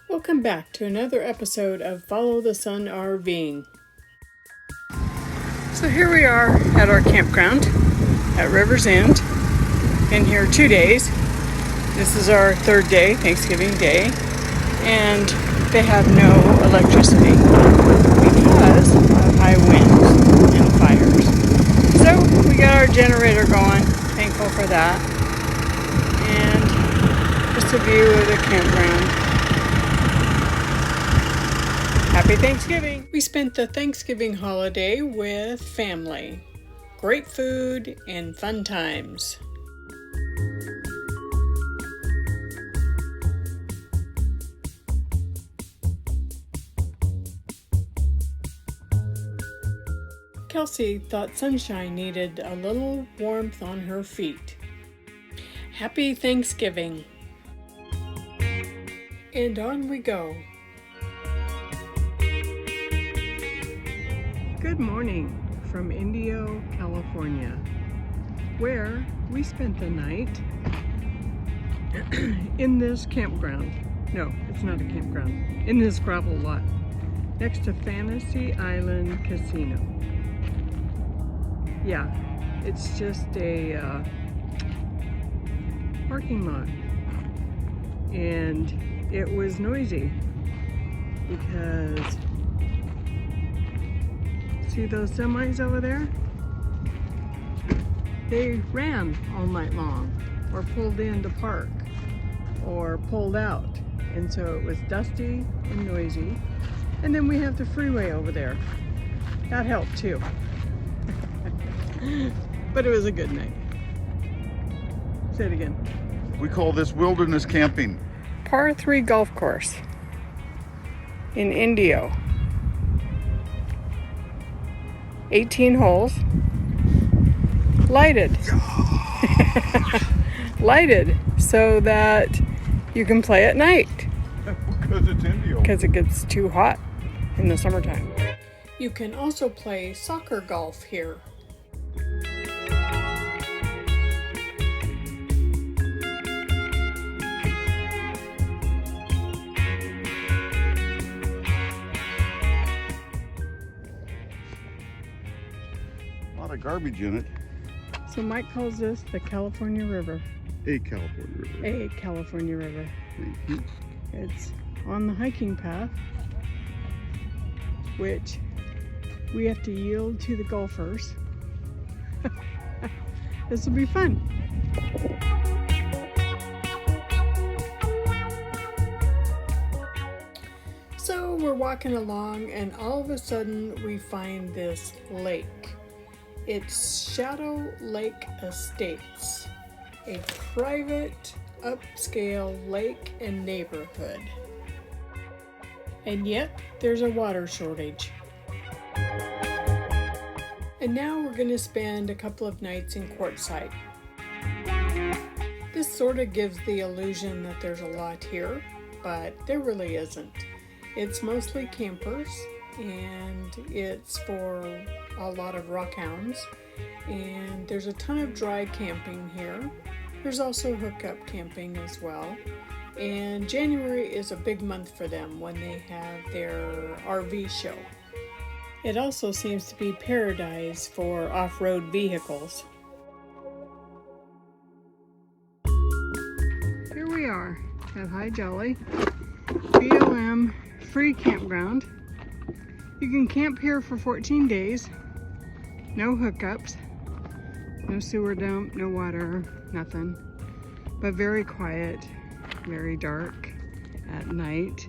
Welcome back to another episode of Follow the Sun RVing. So here we are at our campground at River's End. Been here 2 days. This is our third day, Thanksgiving Day, and they have no electricity because of high winds and fires. So we got our generator going, thankful for that, and just a view of the campground. Happy Thanksgiving! We spent the Thanksgiving holiday with family. Great food and fun times. Kelsey thought sunshine needed a little warmth on her feet. Happy Thanksgiving! And on we go. Good morning from Indio, California, where we spent the night in this campground. No, it's not a campground. In this gravel lot next to Fantasy Island Casino. Yeah, it's just a parking lot, and it was noisy because see those semis over there? They ran all night long, or pulled in to park, or pulled out, and so it was dusty and noisy. And then we have the freeway over there. That helped too. But it was a good night. Say it again. We call this wilderness camping. Par 3 golf course in Indio. 18 holes. Lighted. Lighted so that you can play at night. Because it's Indio. Because it gets too hot in the summertime. You can also play soccer golf here. A lot of garbage in it. So Mike calls this the California River. A California River. A California River. Thank you. It's on the hiking path, which we have to yield to the golfers. This will be fun. So we're walking along, and all of a sudden we find this lake. It's Shadow Lake Estates, a private upscale lake and neighborhood. And yet there's a water shortage. And now we're going to spend a couple of nights in Quartzsite. This sort of gives the illusion that there's a lot here, but there really isn't. It's mostly campers, and it's for a lot of rockhounds, and there's a ton of dry camping here. There's also hookup camping as well, and January is a big month for them when they have their RV show. It also seems to be paradise for off-road vehicles. Here we are at High Jolly BLM free campground. You can camp here for 14 days. No hookups, no sewer dump, no water, nothing. But very quiet, very dark at night,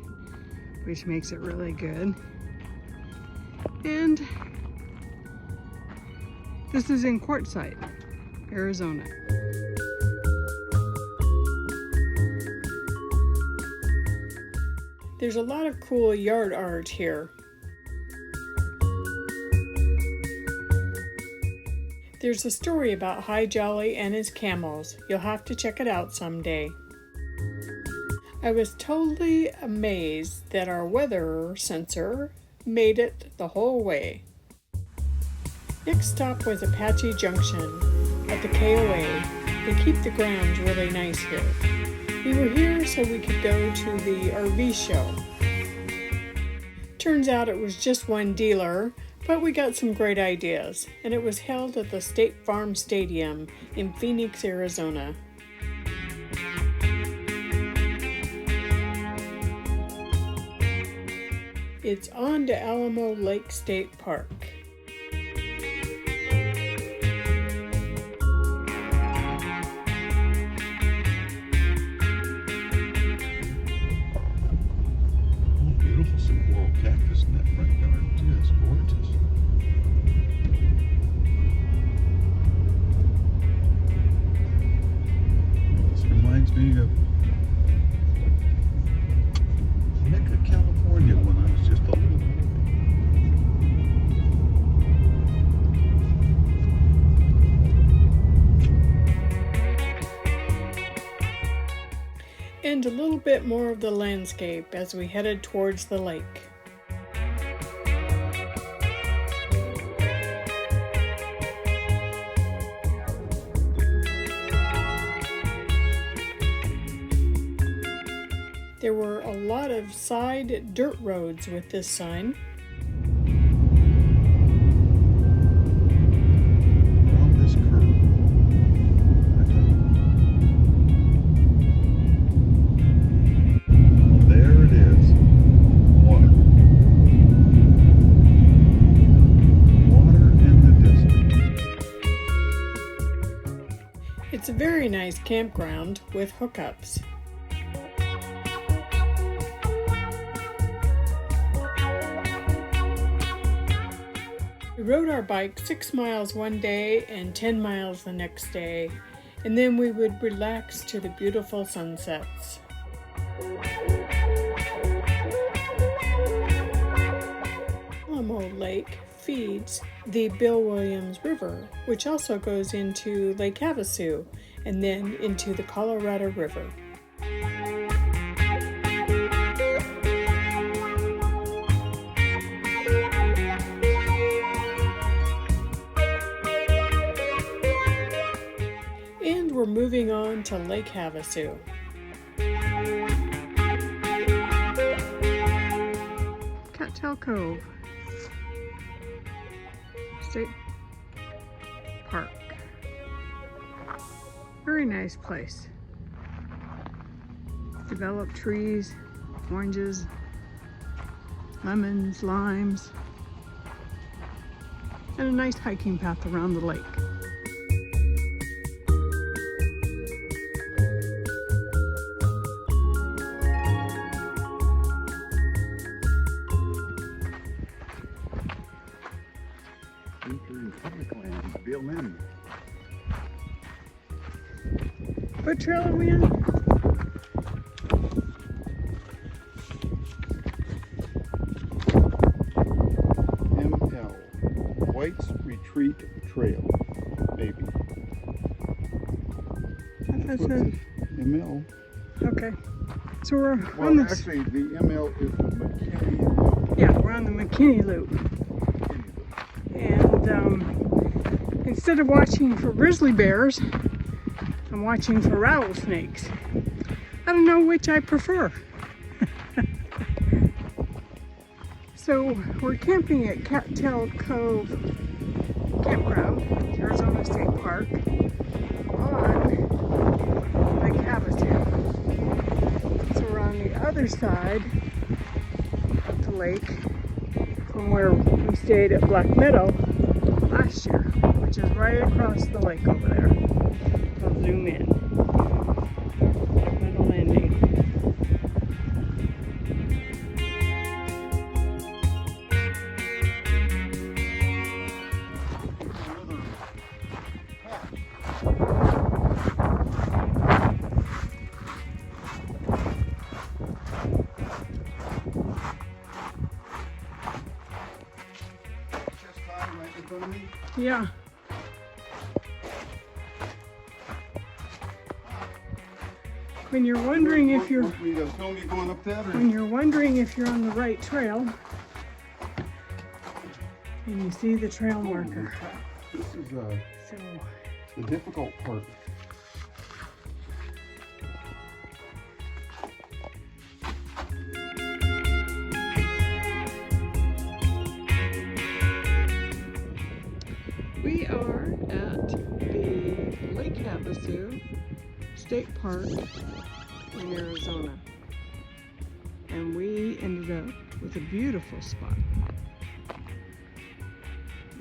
which makes it really good. And this is in Quartzsite, Arizona. There's a lot of cool yard art here. There's a story about High Jolly and his camels. You'll have to check it out someday. I was totally amazed that our weather sensor made it the whole way. Next stop was Apache Junction at the KOA. They keep the grounds really nice here. We were here so we could go to the RV show. Turns out it was just one dealer, but we got some great ideas, and it was held at the State Farm Stadium in Phoenix, Arizona. It's on to Alamo Lake State Park. Beautiful saguaro cactus in that front yard too. It's gorgeous. This reminds me of Mecca, California when I was just a little boy. And a little bit more of the landscape as we headed towards the lake. There were a lot of side dirt roads with this sign. Around this curve. There it is. Water. Water in the distance. It's a very nice campground with hookups. We rode our bike 6 miles one day and 10 miles the next day, and then we would relax to the beautiful sunsets. Alamo Lake feeds the Bill Williams River, which also goes into Lake Havasu and then into the Colorado River. And we're moving on to Lake Havasu. Cattail Cove State Park. Very nice place. Developed trees, oranges, lemons, limes, and a nice hiking path around the lake. Public lands, BLM. What trail are we on? ML, White's Retreat Trail, maybe. That's What's it. it? ML. Okay. So we're Well, on the actually, the ML is the McKinney Loop. yeah, we're on the McKinney Loop. And instead of watching for grizzly bears, I'm watching for rattlesnakes. I don't know which I prefer. So we're camping at Cattail Cove Campground, Arizona State Park, on Lake Havasu. So we're on the other side of the lake from where we stayed at Black Meadow last year, which is right across the lake over there. I'll zoom in. Black Meadow Landing. Yeah. When you're wondering if you're Want me to film you going up that, or? when you're wondering if you're on the right trail, and you see the trail marker. This is So the difficult part. Havasu State Park in Arizona. And we ended up with a beautiful spot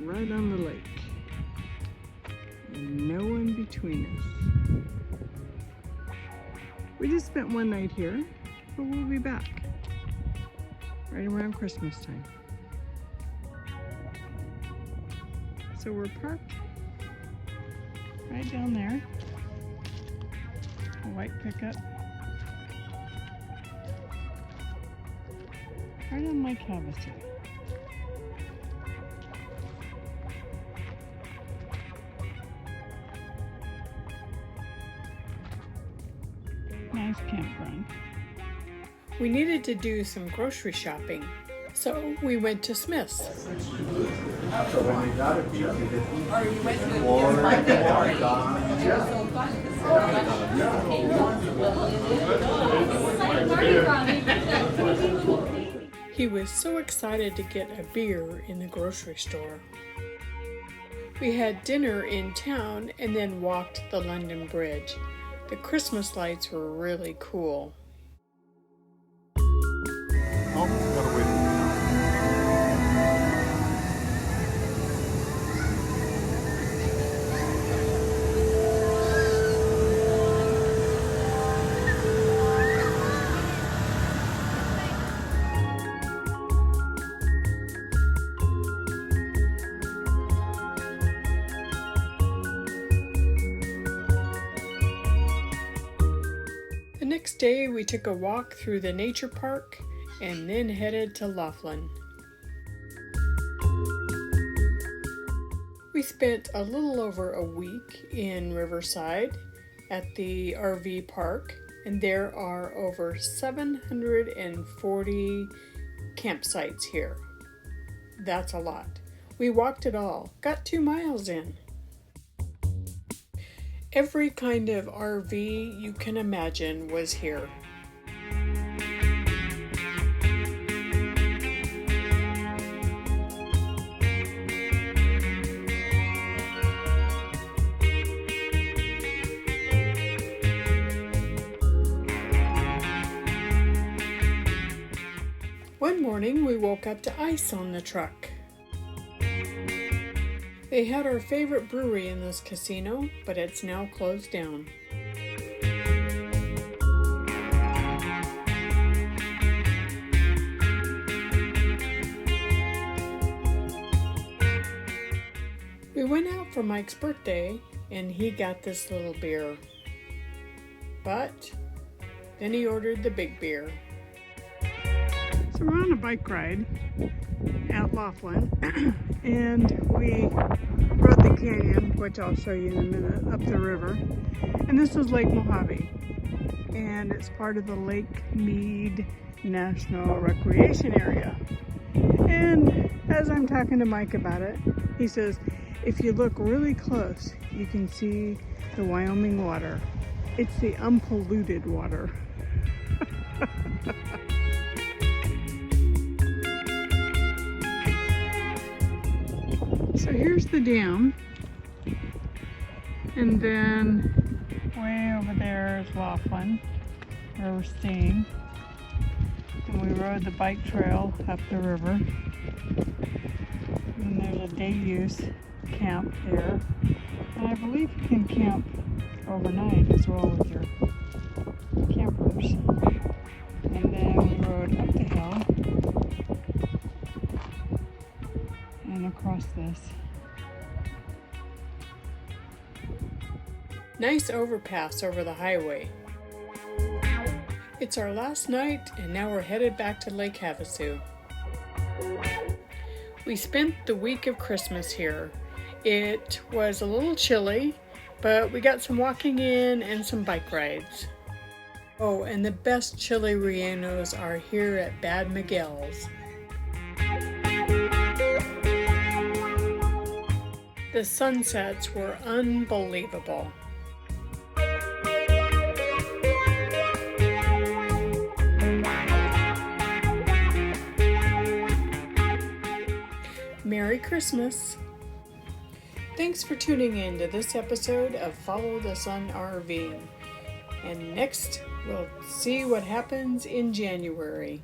right on the lake. And no one between us. We just spent one night here, but we'll be back right around Christmas time. So we're parked right down there. A white pickup. Right on Lake Havasu. Nice campground. We needed to do some grocery shopping, so we went to Smith's. He was so excited to get a beer in the grocery store. We had dinner in town and then walked the London Bridge. The Christmas lights were really cool. The next day we took a walk through the nature park and then headed to Laughlin. We spent a little over a week in Riverside at the RV park, and there are over 740 campsites here. That's a lot. We walked it all, got 2 miles in. Every kind of RV you can imagine was here. One morning we woke up to ice on the truck. They had our favorite brewery in this casino, but it's now closed down. We went out for Mike's birthday, and he got this little beer. But then he ordered the big beer. So we're on a bike ride at Laughlin, and we rode the canyon, which I'll show you in a minute, up the river. And this is Lake Mojave, and it's part of the Lake Mead National Recreation Area. And as I'm talking to Mike about it, he says, if you look really close, you can see the Wyoming water. It's the unpolluted water. So here's the dam, and then way over there is Laughlin, where we're staying. And we rode the bike trail up the river. And there's a day use camp there. And I believe you can camp overnight as well with your campers. And then we rode up the hill and across this. Nice overpass over the highway. It's our last night, and now we're headed back to Lake Havasu. We spent the week of Christmas here. It was a little chilly, but we got some walking in and some bike rides. Oh, and the best chili rellenos are here at Bad Miguel's. The sunsets were unbelievable. Merry Christmas. Thanks for tuning in to this episode of Follow the Sun RVing. And next, we'll see what happens in January.